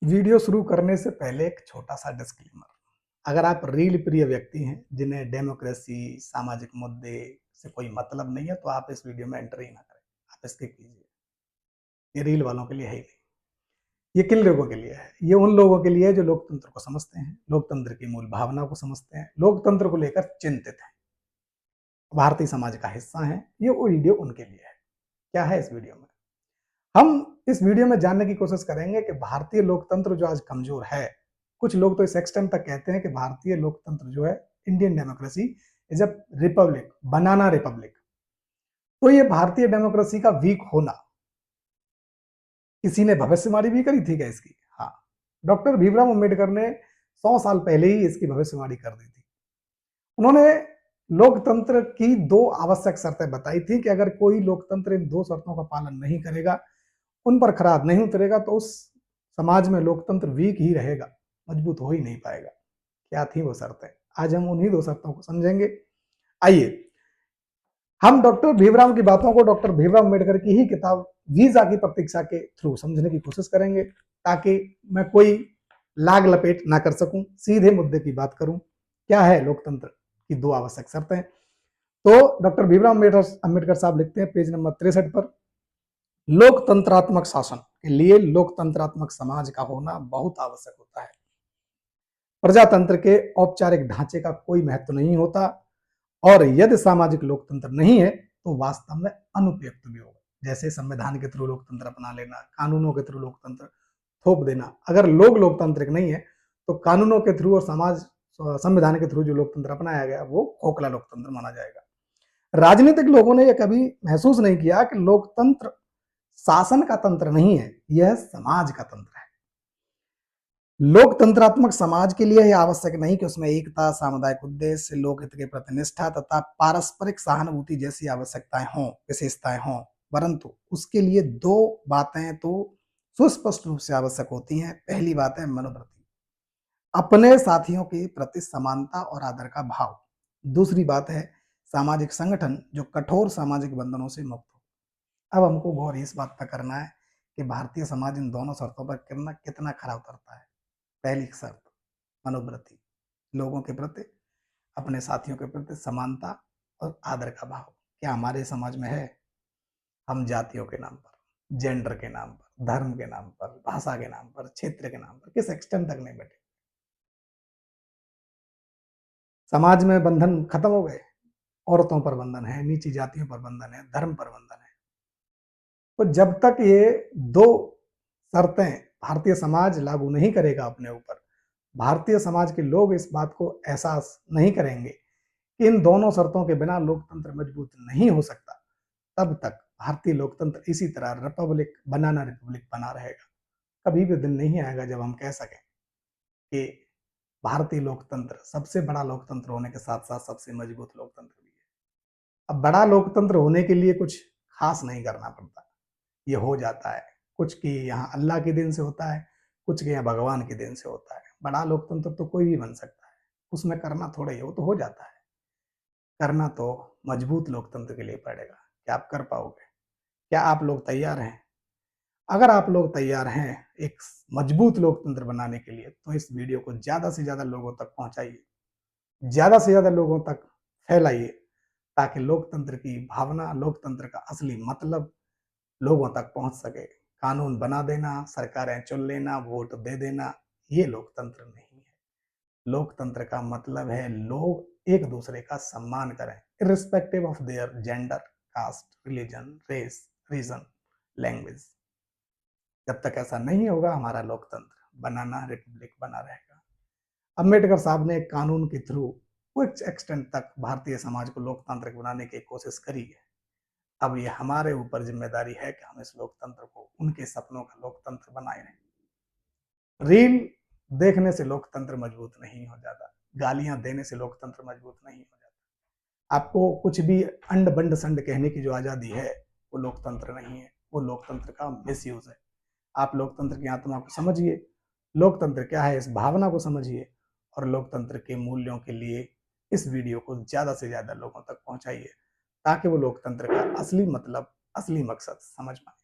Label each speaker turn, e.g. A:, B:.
A: Video शुरू करने से पहले एक छोटा-सा डिस्क्लेमर। अगर आप रील प्रिय व्यक्ति हैं, जिन्हें डेमोक्रेसी, सामाजिक मुद्दे से कोई मतलब नहीं है, तो आप इस वीडियो में एंटर ही ना करें। आप स्किप कीजिए। ये रील वालों के लिए है ही नहीं। ये किन लोगों के लिए है? ये उन लोगों के लिए है जो लोकतंत्र को समझते हैं, लोकतंत्र की मूल भावना को समझते हैं, लोकतंत्र को लेकर चिंतित हैं, भारतीय समाज का हिस्सा हैं। ये वो वीडियो उनके लिए है। क्या है इस वीडियो में? हम इस वीडियो में जानने की कोशिश करेंगे कि भारतीय लोकतंत्र जो आज कमजोर है, कुछ लोग तो इस एक्सटेंट तक कहते हैं कि भारतीय लोकतंत्र जो है, Indian democracy is a republic, banana Republic. तो ये भारतीय डेमोक्रेसी का वीक होना, किसी ने भविष्यवाणी भी करी थी क्या इसकी? हाँ, डॉक्टर भीमराव अंबेडकर ने 100 साल पहले ही इसकी भविष्यवाणी कर दी थी। उन्होंने लोकतंत्र की 2 आवश्यक शर्तें बताई थी कि अगर कोई लोकतंत्र इन 2 शर्तों का पालन नहीं करेगा, उन पर खरा नहीं उतरेगा, तो उस समाज में लोकतंत्र वीक ही रहेगा, मजबूत हो ही नहीं पाएगा। क्या थी वो शर्तें? आज हम उन्हीं 2 शर्तों को समझेंगे। आइए, हम डॉक्टर भीमराव की बातों को डॉक्टर भीमराव अम्बेडकर की ही किताब वीजा की प्रतीक्षा के थ्रू समझने की कोशिश करेंगे, ताकि मैं कोई लाग लपेट ना कर सकूं, सीधे मुद्दे की बात करूं। क्या है लोकतंत्र की 2 आवश्यक शर्तें? तो डॉक्टर भीमराव अम्बेडकर साहब लिखते हैं पेज नंबर 63 पर, लोकतंत्रात्मक शासन के लिए लोकतंत्रात्मक समाज का होना बहुत आवश्यक होता है। प्रजातंत्र के औपचारिक ढांचे का कोई महत्व नहीं होता, और यदि सामाजिक लोकतंत्र नहीं है तो वास्तव में अनुपयुक्त भी होगा। जैसे संविधान के थ्रू लोकतंत्र अपना लेना, कानूनों के थ्रू लोकतंत्र थोप देना। अगर लोग लोकतांत्रिक नहीं है तो कानूनों के थ्रू और समाज संविधान के थ्रू जो लोकतंत्र अपनाया गया वो खोखला लोकतंत्र माना जाएगा। राजनीतिक लोगों ने यह कभी महसूस नहीं किया कि लोकतंत्र शासन का तंत्र नहीं है, यह समाज का तंत्र है। लोकतंत्रात्मक समाज के लिए यह आवश्यक नहीं कि उसमें एकता, सामुदायिक उद्देश्य, लोकहित के प्रति निष्ठा तथा पारस्परिक सहानुभूति जैसी आवश्यकताएं हों, विशेषताएं हों, परंतु उसके लिए 2 बातें तो सुस्पष्ट रूप से आवश्यक होती हैं। पहली बात है मनोवृत्ति, अपने साथियों के प्रति समानता और आदर का भाव। दूसरी बात है सामाजिक संगठन जो कठोर सामाजिक बंधनों से मुक्त हो। अब हमको गौर इस बात पर करना है कि भारतीय समाज इन दोनों शर्तों पर कितना खरा उतरता है। पहली शर्त मनोवृत्ति, लोगों के प्रति, अपने साथियों के प्रति समानता और आदर का भाव। क्या हमारे समाज में है? हम जातियों के नाम पर, जेंडर के नाम पर, धर्म के नाम पर, भाषा के नाम पर, क्षेत्र के नाम पर किस एक्सटेंट तक नहीं बैठे? समाज में बंधन खत्म हो गए। औरतों पर बंधन है, नीची जातियों पर बंधन है, धर्म पर बंधन है। तो जब तक ये 2 शर्तें भारतीय समाज लागू नहीं करेगा अपने ऊपर, भारतीय समाज के लोग इस बात को एहसास नहीं करेंगे कि इन दोनों शर्तों के बिना लोकतंत्र मजबूत नहीं हो सकता, तब तक भारतीय लोकतंत्र इसी तरह रिपब्लिक, बनाना रिपब्लिक बना रहेगा। कभी भी दिन नहीं आएगा जब हम कह सकें कि भारतीय लोकतंत्र सबसे बड़ा लोकतंत्र होने के साथ साथ सबसे मजबूत लोकतंत्र भी है। अब बड़ा लोकतंत्र होने के लिए कुछ खास नहीं करना पड़ता, ये हो जाता है। कुछ की यहाँ अल्लाह के दिन से होता है, कुछ के यहाँ भगवान के दिन से होता है। बड़ा लोकतंत्र तो कोई भी बन सकता है, उसमें करना थोड़ा ही, वो तो हो जाता है। करना तो मजबूत लोकतंत्र के लिए पड़ेगा। क्या आप कर पाओगे? क्या आप लोग तैयार हैं? अगर आप लोग तैयार हैं एक मजबूत लोकतंत्र बनाने के लिए, तो इस वीडियो को ज़्यादा से ज़्यादा लोगों तक पहुँचाइए, ज़्यादा से ज़्यादा लोगों तक फैलाइए, ताकि लोकतंत्र की भावना, लोकतंत्र का असली मतलब लोगों तक पहुँच सके। कानून बना देना, सरकारें चुन लेना, वोट दे देना, ये लोकतंत्र नहीं है। लोकतंत्र का मतलब है लोग एक दूसरे का सम्मान करें, irrespective of their gender, caste, religion, race, region, language. जब तक ऐसा नहीं होगा, हमारा लोकतंत्र बनाना रिपब्लिक बना रहेगा। अम्बेडकर साहब ने कानून के थ्रू कुछ एक्सटेंट तक भारतीय समाज को लोकतांत्रिक बनाने की कोशिश करी है। अब ये हमारे ऊपर जिम्मेदारी है कि हम इस लोकतंत्र को उनके सपनों का लोकतंत्र बनाए रहें। रील देखने से लोकतंत्र मजबूत नहीं हो जाता, गालियां देने से लोकतंत्र मजबूत नहीं हो जाता। आपको कुछ भी अंड बंड संड कहने की जो आजादी है, वो लोकतंत्र नहीं है, वो लोकतंत्र का मिसयूज है। आप लोकतंत्र की आत्मा को समझिए, लोकतंत्र क्या है इस भावना को समझिए, और लोकतंत्र के मूल्यों के लिए इस वीडियो को ज़्यादा से ज़्यादा लोगों तक पहुंचाइए, ताकि वो लोकतंत्र का असली मतलब, असली मकसद समझ पाए।